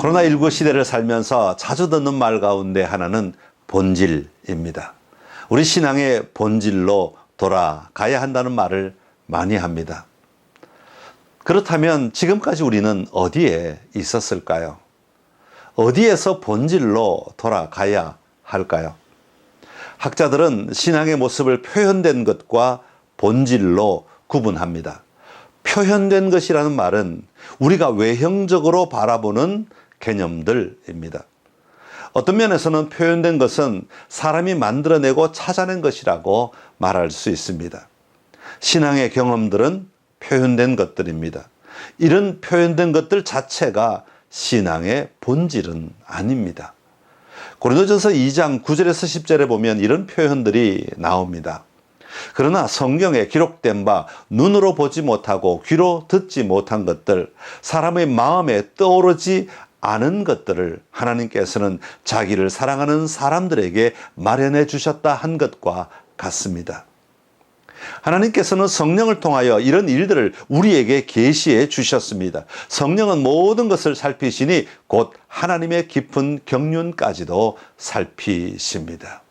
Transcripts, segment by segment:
코로나19 시대를 살면서 자주 듣는 말 가운데 하나는 본질입니다. 우리 신앙의 본질로 돌아가야 한다는 말을 많이 합니다. 그렇다면 지금까지 우리는 어디에 있었을까요? 어디에서 본질로 돌아가야 할까요? 학자들은 신앙의 모습을 표현된 것과 본질로 구분합니다. 표현된 것이라는 말은 우리가 외형적으로 바라보는 개념들입니다. 어떤 면에서는 표현된 것은 사람이 만들어내고 찾아낸 것이라고 말할 수 있습니다. 신앙의 경험들은 표현된 것들입니다. 이런 표현된 것들 자체가 신앙의 본질은 아닙니다. 고린도전서 2장 9절에서 10절에 보면 이런 표현들이 나옵니다. 그러나 성경에 기록된 바 눈으로 보지 못하고 귀로 듣지 못한 것들, 사람의 마음에 떠오르지 않은 것들을 하나님께서는 자기를 사랑하는 사람들에게 마련해 주셨다 한 것과 같습니다. 하나님께서는 성령을 통하여 이런 일들을 우리에게 계시해 주셨습니다. 성령은 모든 것을 살피시니 곧 하나님의 깊은 경륜까지도 살피십니다.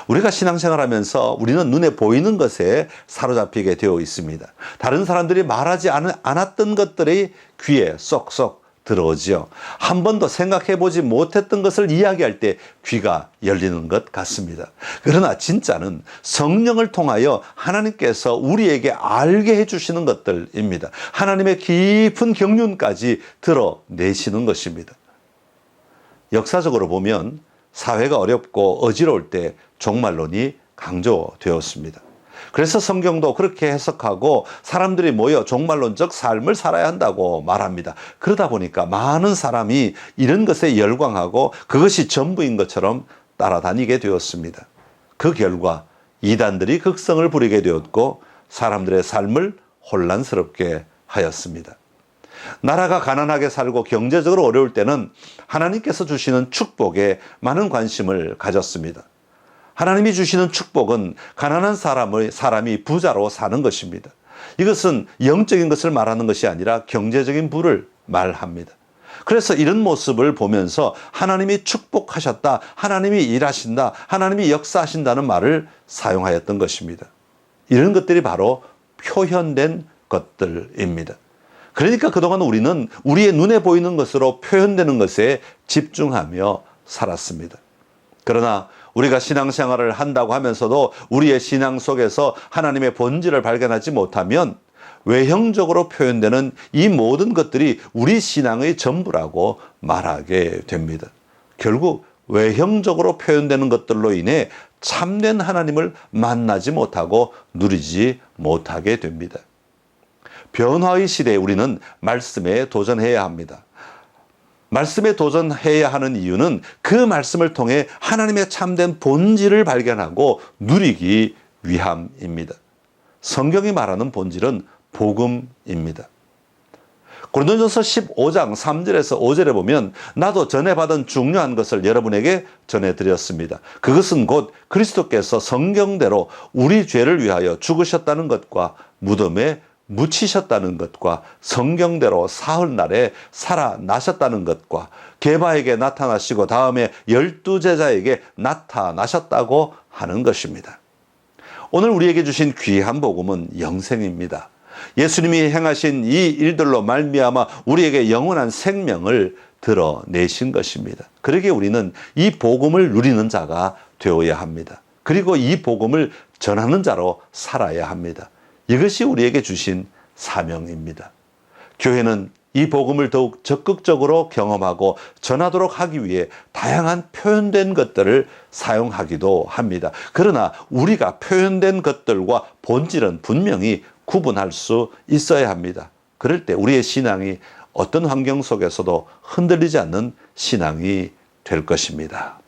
우리가 신앙생활하면서 우리는 눈에 보이는 것에 사로잡히게 되어 있습니다. 다른 사람들이 말하지 않았던 것들이 귀에 쏙쏙 들어오지요. 한 번도 생각해 보지 못했던 것을 이야기할 때 귀가 열리는 것 같습니다. 그러나 진짜는 성령을 통하여 하나님께서 우리에게 알게 해주시는 것들입니다. 하나님의 깊은 경륜까지 드러내시는 것입니다. 역사적으로 보면 사회가 어렵고 어지러울 때 종말론이 강조되었습니다. 그래서 성경도 그렇게 해석하고 사람들이 모여 종말론적 삶을 살아야 한다고 말합니다. 그러다 보니까 많은 사람이 이런 것에 열광하고 그것이 전부인 것처럼 따라다니게 되었습니다. 그 결과 이단들이 극성을 부리게 되었고 사람들의 삶을 혼란스럽게 하였습니다. 나라가 가난하게 살고 경제적으로 어려울 때는 하나님께서 주시는 축복에 많은 관심을 가졌습니다. 하나님이 주시는 축복은 가난한 사람이 부자로 사는 것입니다. 이것은 영적인 것을 말하는 것이 아니라 경제적인 부를 말합니다. 그래서 이런 모습을 보면서 하나님이 축복하셨다, 하나님이 일하신다, 하나님이 역사하신다는 말을 사용하였던 것입니다. 이런 것들이 바로 표현된 것들입니다. 그러니까 그동안 우리는 우리의 눈에 보이는 것으로 표현되는 것에 집중하며 살았습니다. 그러나 우리가 신앙생활을 한다고 하면서도 우리의 신앙 속에서 하나님의 본질을 발견하지 못하면 외형적으로 표현되는 이 모든 것들이 우리 신앙의 전부라고 말하게 됩니다. 결국 외형적으로 표현되는 것들로 인해 참된 하나님을 만나지 못하고 누리지 못하게 됩니다. 변화의 시대에 우리는 말씀에 도전해야 합니다. 말씀에 도전해야 하는 이유는 그 말씀을 통해 하나님의 참된 본질을 발견하고 누리기 위함입니다. 성경이 말하는 본질은 복음입니다. 고린도전서 15장 3절에서 5절에 보면 나도 전에 받은 중요한 것을 여러분에게 전해드렸습니다. 그것은 곧 그리스도께서 성경대로 우리 죄를 위하여 죽으셨다는 것과 무덤에 묻히셨다는 것과 성경대로 사흘날에 살아나셨다는 것과 게바에게 나타나시고 다음에 12제자에게 나타나셨다고 하는 것입니다. 오늘 우리에게 주신 귀한 복음은 영생입니다. 예수님이 행하신 이 일들로 말미암아 우리에게 영원한 생명을 드러내신 것입니다. 그러기에 우리는 이 복음을 누리는 자가 되어야 합니다. 그리고 이 복음을 전하는 자로 살아야 합니다. 이것이 우리에게 주신 사명입니다. 교회는 이 복음을 더욱 적극적으로 경험하고 전하도록 하기 위해 다양한 표현된 것들을 사용하기도 합니다. 그러나 우리가 표현된 것들과 본질은 분명히 구분할 수 있어야 합니다. 그럴 때 우리의 신앙이 어떤 환경 속에서도 흔들리지 않는 신앙이 될 것입니다.